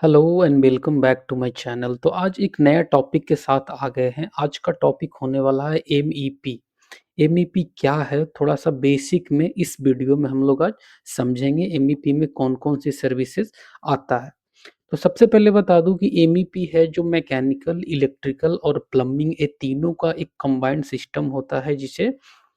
Hello and welcome back to my channel. तो आज एक नया टॉपिक के साथ आ गए हैं। आज का टॉपिक होने वाला है एमईपी। एमईपी क्या है, थोड़ा सा बेसिक में इस वीडियो में हम लोग आज समझेंगे। एमईपी में कौन कौन सी सर्विसेज आता है। तो सबसे पहले बता दूं कि एमईपी है जो मैकेनिकल, इलेक्ट्रिकल और प्लम्बिंग, ये तीनों का एक कंबाइंड सिस्टम होता है जिसे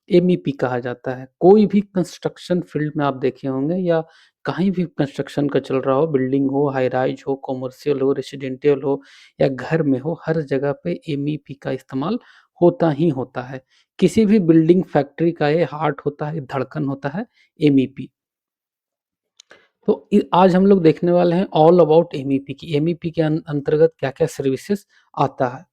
एमईपी कहा जाता है। कोई भी कंस्ट्रक्शन फील्ड में आप देखे होंगे या कहीं भी कंस्ट्रक्शन का चल रहा हो, बिल्डिंग हो, हाई राइज हो, कॉमर्शियल हो, रेसिडेंशियल हो या घर में हो, हर जगह पे एमईपी का इस्तेमाल होता ही होता है। किसी भी बिल्डिंग फैक्ट्री का ये हार्ट होता है, धड़कन होता है एमईपी। तो आज हम लोग देखने वाले हैं ऑल अबाउट एमईपी की। एमईपी के अंतर्गत क्या क्या सर्विसेज आता है।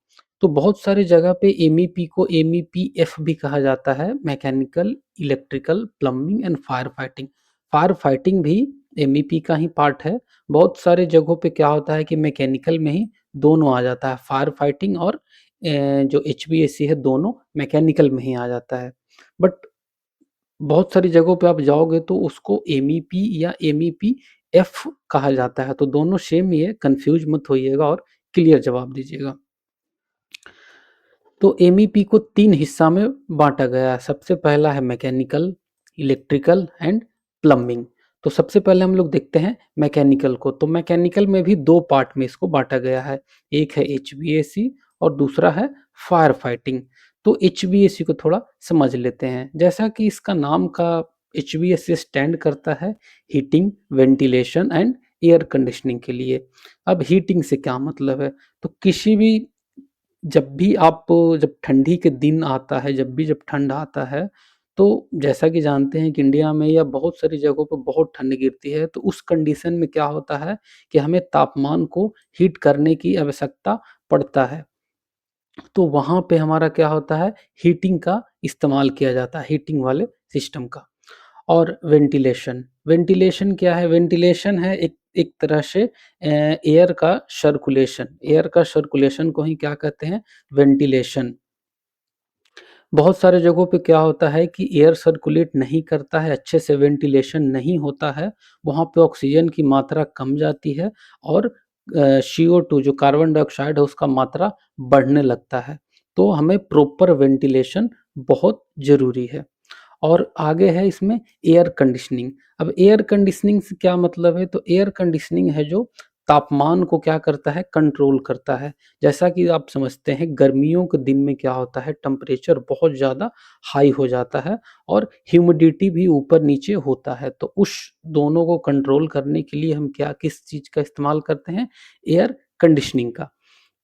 तो बहुत सारी जगह पे एमईपी को एमईपी एफ भी कहा जाता है, mechanical, electrical, plumbing and fire fighting. Fire fighting भी एमईपी का ही पार्ट है। बहुत सारे जगहों पे क्या होता है कि मैकेनिकल में ही दोनों आ जाता है, फायर फाइटिंग और जो एचवीएसी है दोनों मैकेनिकल में ही आ जाता है। बट बहुत सारी जगहों पे आप जाओगे तो उसको एमईपी या एमईपी एफ कहा जाता है। तो दोनों सेम ही है, कंफ्यूज मत होइएगा और क्लियर जवाब दीजिएगा। तो एमईपी को तीन हिस्सा में बांटा गया है। सबसे पहला है मैकेनिकल, इलेक्ट्रिकल एंड प्लम्बिंग। तो सबसे पहले हम लोग देखते हैं मैकेनिकल को। तो मैकेनिकल में भी दो पार्ट में इसको बांटा गया है, एक है एचवीएसी और दूसरा है फायर फाइटिंग। तो एचवीएसी को थोड़ा समझ लेते हैं। जैसा कि इसका नाम का एचवीएसी स्टैंड करता है heating, ventilation and air conditioning के लिए। अब हीटिंग से क्या मतलब है, तो किसी भी जब ठंडी के दिन आता है, जब ठंड आता है, तो जैसा कि जानते हैं कि इंडिया में या बहुत सारी जगहों पे बहुत ठंड गिरती है। तो उस कंडीशन में क्या होता है कि हमें तापमान को हीट करने की आवश्यकता पड़ता है। तो वहाँ पे हमारा क्या होता है, हीटिंग का इस्तेमाल किया जाता है, हीटिंग वाले सिस्टम का। और वेंटिलेशन, वेंटिलेशन क्या है, वेंटिलेशन है एक एक तरह से एयर का सर्कुलेशन। एयर का सर्कुलेशन को ही क्या कहते हैं, वेंटिलेशन। बहुत सारे जगहों पे क्या होता है कि एयर सर्कुलेट नहीं करता है, अच्छे से वेंटिलेशन नहीं होता है, वहाँ पे ऑक्सीजन की मात्रा कम जाती है और CO2 जो कार्बन डाइऑक्साइड है उसका मात्रा बढ़ने लगता है। तो हमें प्रॉपर वेंटिलेशन बहुत ज़रूरी है। और आगे है इसमें एयर कंडीशनिंग। अब एयर कंडीशनिंग से क्या मतलब है, तो एयर कंडीशनिंग है जो तापमान को क्या करता है, कंट्रोल करता है। जैसा कि आप समझते हैं गर्मियों के दिन में क्या होता है, टेम्परेचर बहुत ज़्यादा हाई हो जाता है और ह्यूमिडिटी भी ऊपर नीचे होता है। तो उस दोनों को कंट्रोल करने के लिए हम क्या किस चीज़ का इस्तेमाल करते हैं, एयर कंडीशनिंग का।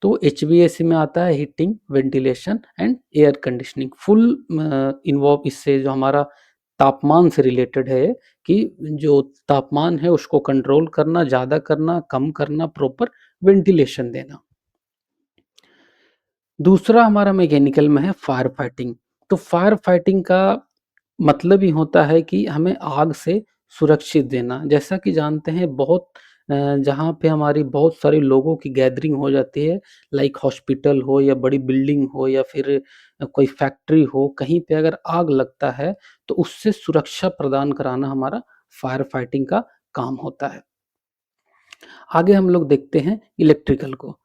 तो एचवीएसी में आता है heating, ventilation and air conditioning. Full involve इससे जो हमारा तापमान से रिलेटेड है कि जो तापमान है उसको कंट्रोल करना, ज़्यादा करना, कम करना, प्रॉपर वेंटिलेशन देना। दूसरा हमारा मैकेनिकल में है फायर फाइटिंग। तो फायर फाइटिंग का मतलब ही होता है कि हमें आग से सुरक्षित देना। जैसा कि जानते हैं बहुत जहाँ पे हमारी बहुत सारे लोगों की गैदरिंग हो जाती है, लाइक हॉस्पिटल हो या बड़ी बिल्डिंग हो या फिर कोई फैक्ट्री हो, कहीं पे अगर आग लगता है तो उससे सुरक्षा प्रदान कराना हमारा फायर फाइटिंग का काम होता है। आगे हम लोग देखते हैं इलेक्ट्रिकल को।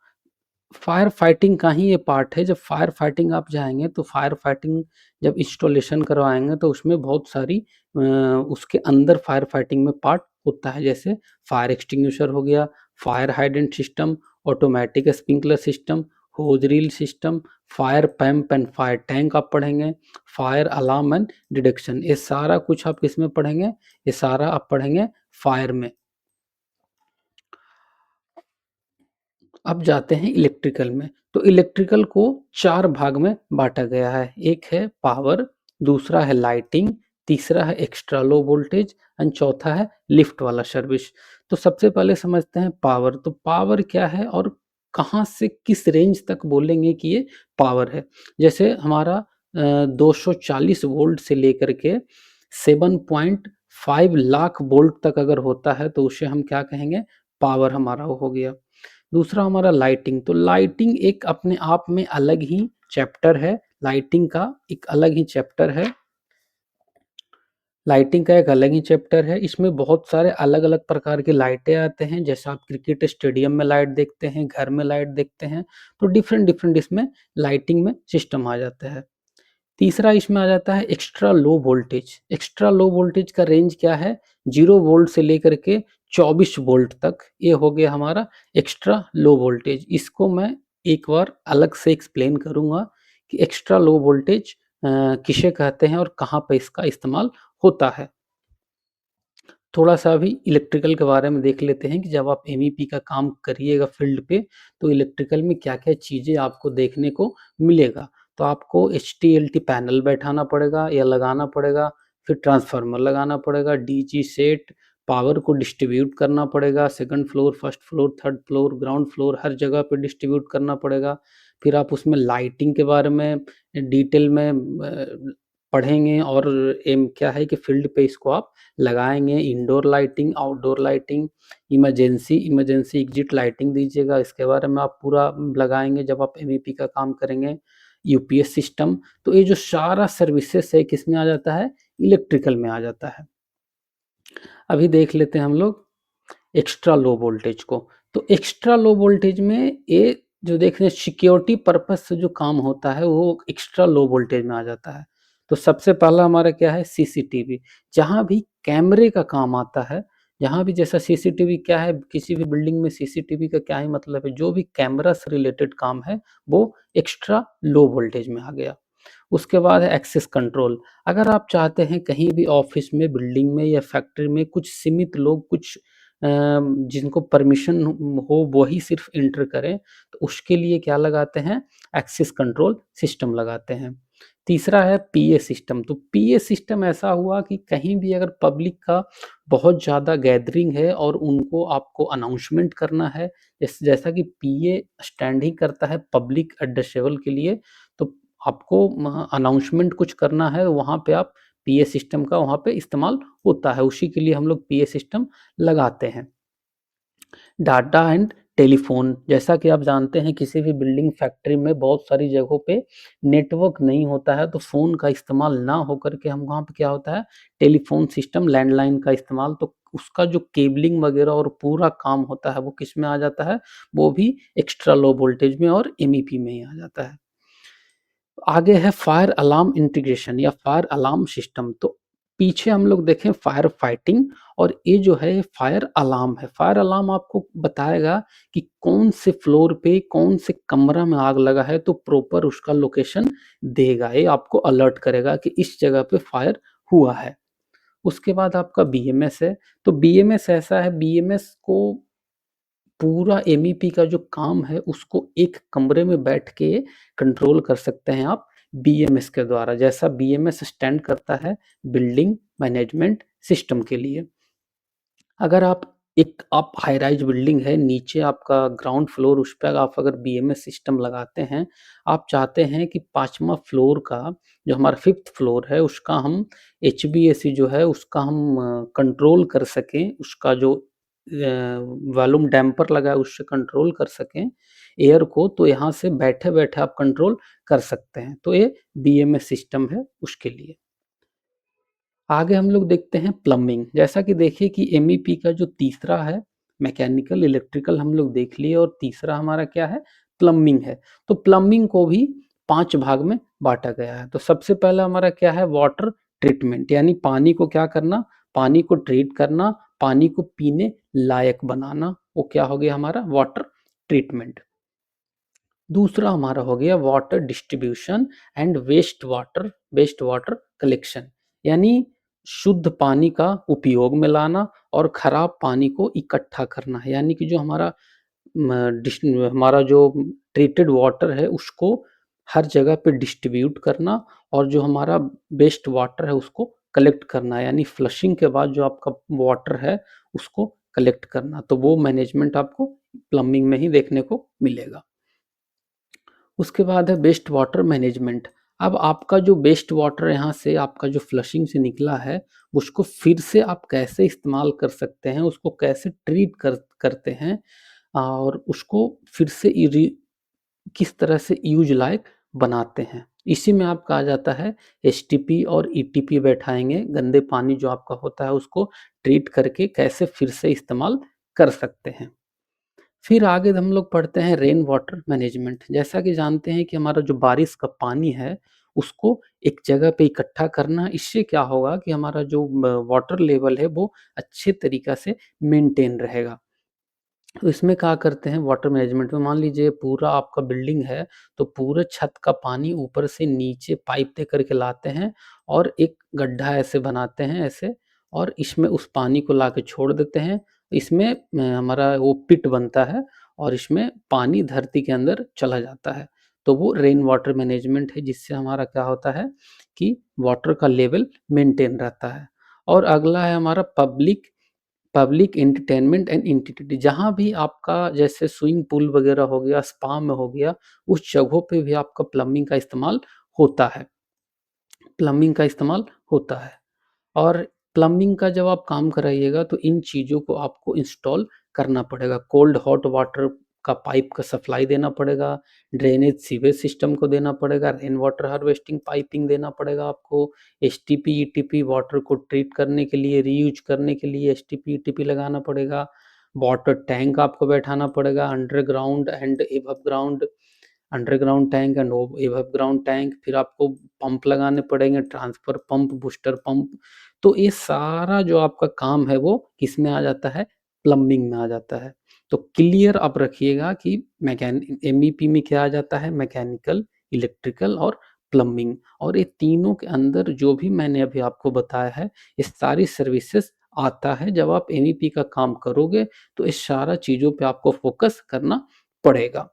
फायर फाइटिंग का ही ये पार्ट है। जब फायर फाइटिंग आप जाएँगे तो फायर फाइटिंग जब इंस्टॉलेशन करवाएँगे तो उसमें बहुत सारी उसके अंदर फायर फाइटिंग में पार्ट होता है। जैसे फायर एक्सटिंग्विशर हो गया, fire hydrant system, automatic sprinkler system, hose reel system, fire pump and fire tank आप पढ़ेंगे, फायर अलार्म एंड डिटेक्शन। ये सारा कुछ आप किसमें पढ़ेंगे, ये सारा आप पढ़ेंगे फायर में। अब जाते हैं इलेक्ट्रिकल में। तो इलेक्ट्रिकल को 4 भाग में बाँटा गया है। एक है पावर, दूसरा है लाइटिंग, तीसरा है एक्स्ट्रा लो वोल्टेज एंड चौथा है लिफ्ट वाला सर्विस। तो सबसे पहले समझते हैं पावर। तो पावर क्या है और कहाँ से किस रेंज तक बोलेंगे कि ये पावर है। जैसे हमारा 240 वोल्ट से लेकर के 7.5 लाख वोल्ट तक अगर होता है तो उसे हम क्या कहेंगे, पावर हमारा वो हो गया। दूसरा हमारा लाइटिंग। तो लाइटिंग एक अपने आप में अलग ही चैप्टर है, लाइटिंग का एक अलग ही चैप्टर है। लाइटिंग का एक अलग ही चैप्टर है, इसमें बहुत सारे अलग-अलग प्रकार के लाइटें आते हैं, जैसे आप क्रिकेट स्टेडियम में लाइट देखते हैं, घर में लाइट देखते हैं, तो डिफरेंट-डिफरेंट इसमें लाइटिंग में सिस्टम आ जाता है। तीसरा इसमें आ जाता है extra low voltage. Extra low voltage का रेंज क्या है? 0 वोल्ट से लेकर के 24 वोल्ट तक, ये हो गया हमारा एक्स्ट्रा लो वोल्टेज। इसको मैं एक बार अलग से एक्सप्लेन करूँगा कि एक्स्ट्रा लो वोल्टेज किसे कहते हैं और कहाँ पे इसका इस्तेमाल होता है। थोड़ा-सा अभी इलेक्ट्रिकल के बारे में देख लेते हैं कि जब आप एमईपी का काम करिएगा फील्ड पे, तो इलेक्ट्रिकल में क्या-क्या चीज़ें आपको देखने को मिलेगा। तो आपको एचटीएलटी पैनल बैठाना पड़ेगा या लगाना पड़ेगा, फिर ट्रांसफार्मर लगाना पड़ेगा, डीसी सेट, पावर को डिस्ट्रीब्यूट करना पड़ेगा, second floor, first floor, third floor, ground floor हर जगह पे डिस्ट्रीब्यूट करना पड़ेगा। फिर आप उसमें लाइटिंग के बारे में डिटेल में पढ़ेंगे और एम क्या है कि फील्ड पे इसको आप लगाएँगे, indoor lighting, outdoor lighting, emergency exit lighting दीजिएगा, इसके बारे में आप पूरा लगाएँगे जब आप एमईपी का काम करेंगे। यूपीएस सिस्टम, तो ये जो सारा सर्विसेज़ है किसमें आ जाता है? इलेक्ट्रिकल में आ जाता है। अभी देख लेते हैं हम लोग एक्स्ट्रा लो वोल्टेज को। तो एक्स्ट्रा लो वोल्टेज में ये जो देख रहे हैं सिक्योरिटी पर्पज़ से जो काम होता है वो एक्स्ट्रा लो वोल्टेज में आ जाता है। तो सबसे पहला हमारा क्या है सीसीटीवी, जहाँ भी कैमरे का काम आता है, जहाँ भी जैसा सीसीटीवी क्या है किसी भी बिल्डिंग में सीसीटीवी का क्या ही मतलब है, जो भी कैमरा से रिलेटेड काम है वो एक्स्ट्रा लो वोल्टेज में आ गया। उसके बाद है एक्सेस कंट्रोल। अगर आप चाहते हैं कहीं भी ऑफ़िस में, बिल्डिंग में या फैक्ट्री में कुछ सीमित लोग कुछ जिनको परमिशन हो वही सिर्फ़ एंटर करें, तो उसके लिए क्या लगाते हैं? एक्सेस कंट्रोल सिस्टम लगाते हैं। तीसरा है पीए सिस्टम, तो पीए सिस्टम ऐसा हुआ कि कहीं भी अगर पब्लिक का बहुत ज़्यादा गैदरिंग है और उनको आपको अनाउंसमेंट करना है, जैसा कि पीए स्टैंड ही करता है पब्लिक एड्रेसेबल के लिए, तो आपको अनाउंसमेंट कुछ करना है, वहाँ पे आप पीए सिस्टम का वहाँ पे इस्तेमाल होता है, उसी के लिए हम लोग पीए सिस्टम लगाते हैं। डाटा एंड टेलीफ़ोन, जैसा कि आप जानते हैं किसी भी बिल्डिंग फैक्ट्री में बहुत सारी जगहों पे नेटवर्क नहीं होता है, तो फ़ोन का इस्तेमाल ना हो कर के हम वहाँ पे क्या होता है टेलीफ़ोन सिस्टम लैंडलाइन का इस्तेमाल, तो उसका जो केबलिंग वगैरह और पूरा काम होता है वो किस में आ जाता है, वो भी एक्स्ट्रा लो वोल्टेज में और एमईपी में ही आ जाता है। आगे है फायर अलार्म इंटीग्रेशन या फायर अलार्म सिस्टम, तो पीछे हम लोग देखें फायर फाइटिंग और ये जो है फायर अलार्म है। फायर अलार्म आपको बताएगा कि कौन से फ्लोर पे कौन से कमरा में आग लगा है, तो प्रॉपर उसका लोकेशन देगा, ये आपको अलर्ट करेगा कि इस जगह पे फायर हुआ है। उसके बाद आपका बीएमएस है, तो बीएमएस ऐसा है, बीएमएस को पूरा एमईपी का जो काम है उसको एक कमरे में बैठ के कंट्रोल कर सकते हैं आप बीएमएस के द्वारा। जैसा बीएमएस स्टैंड करता है बिल्डिंग मैनेजमेंट सिस्टम के लिए। अगर आप हाई राइज बिल्डिंग है, नीचे आपका ग्राउंड फ्लोर, उस पे आप अगर बीएमएस सिस्टम लगाते हैं, आप चाहते हैं कि 5वाँ फ्लोर का जो हमारा 5th फ्लोर है उसका हम एचवीएसी जो है उसका हम कंट्रोल कर सकें, उसका जो वॉल्यूम डैम्पर लगा है उससे कंट्रोल कर सकें एयर को, तो यहाँ से बैठे-बैठे आप कंट्रोल कर सकते हैं। तो ये बीएमएस सिस्टम है उसके लिए। आगे हम लोग देखते हैं प्लम्बिंग। जैसा कि देखिए कि एमईपी का जो तीसरा है मैकेनिकल, इलेक्ट्रिकल हम लोग देख लिए और तीसरा हमारा क्या है प्लम्बिंग है। तो प्लम्बिंग को भी 5 भाग में बाँटा गया है। तो सबसे पहला हमारा क्या है वाटर ट्रीटमेंट, यानी पानी को क्या करना, पानी को ट्रीट करना, पानी को पीने लायक बनाना, वो क्या हो गया हमारा वाटर ट्रीटमेंट। दूसरा हमारा हो गया water distribution and waste water collection, यानी शुद्ध पानी का उपयोग में लाना और खराब पानी को इकट्ठा करना है, यानी कि जो हमारा जो ट्रीटेड वाटर है उसको हर जगह पे डिस्ट्रीब्यूट करना और जो हमारा वेस्ट वाटर है उसको कलेक्ट करना, यानी फ्लशिंग के बाद जो आपका वाटर है उसको कलेक्ट करना, तो वो मैनेजमेंट आपको प्लम्बिंग में ही देखने को मिलेगा। उसके बाद है वेस्ट वाटर मैनेजमेंट। अब आपका जो वेस्ट वाटर यहाँ से आपका जो फ्लशिंग से निकला है, उसको फिर से आप कैसे इस्तेमाल कर सकते हैं, उसको कैसे ट्रीट करते हैं और उसको फिर से री किस तरह से यूज़ लायक बनाते हैं। इसी में आपका आ जाता है एसटीपी और ईटीपी बैठाएँगे, गंदे पानी जो आपका होता है उसको ट्रीट करके कैसे फिर से इस्तेमाल कर सकते हैं। फिर आगे हम लोग पढ़ते हैं रेन वाटर मैनेजमेंट। जैसा कि जानते हैं कि हमारा जो बारिश का पानी है, उसको एक जगह पे इकट्ठा करना, इससे क्या होगा कि हमारा जो वाटर लेवल है वो अच्छे तरीक़ा से मेंटेन रहेगा। तो इसमें क्या करते हैं वाटर मैनेजमेंट में, मान लीजिए पूरा आपका बिल्डिंग है, तो पूरे छत का पानी ऊपर से नीचे पाइप दे कर के लाते हैं और एक गड्ढा ऐसे बनाते हैं ऐसे, और इसमें उस पानी को लाके छोड़ देते हैं। इसमें हमारा वो पिट बनता है और इसमें पानी धरती के अंदर चला जाता है। तो वो रेन वाटर मैनेजमेंट है, जिससे हमारा क्या होता है कि वाटर का लेवल मेंटेन रहता है। और अगला है हमारा पब्लिक एंटरटेनमेंट एंड इंटिटिटी। जहाँ भी आपका जैसे स्विमिंग पूल वगैरह हो गया, स्पा में हो गया, उस जगहों पे भी आपका प्लम्बिंग का इस्तेमाल होता है। प्लम्बिंग का इस्तेमाल होता है। और प्लम्बिंग का जब आप काम कराइएगा तो इन चीज़ों को आपको इंस्टॉल करना पड़ेगा। कोल्ड हॉट वाटर का पाइप का सप्लाई देना पड़ेगा, ड्रेनेज सीवेज सिस्टम को देना पड़ेगा, रेन वाटर हार्वेस्टिंग पाइपिंग देना पड़ेगा आपको, एसटीपी, ईटीपी वाटर को ट्रीट करने के लिए, रीयूज़ करने के लिए एसटीपी, ईटीपी लगाना पड़ेगा, वाटर टैंक आपको बैठाना पड़ेगा, underground and above ground, underground tank and above ground tank, फिर आपको पंप लगाने पड़ेंगे, ट्रांसफर पंप, बूस्टर पंप। तो ये सारा जो आपका काम है वो किसमें आ जाता है? प्लम्बिंग में आ जाता है। तो क्लियर आप रखिएगा कि एमईपी में क्या आ जाता है? मैकेनिकल, इलेक्ट्रिकल और प्लम्बिंग। और ये तीनों के अंदर जो भी मैंने अभी आपको बताया है, ये सारी सर्विसेज आता है। जब आप एमईपी का काम करोगे तो इस सारा चीज़ों पे आपको फ़ोकस करना पड़ेगा।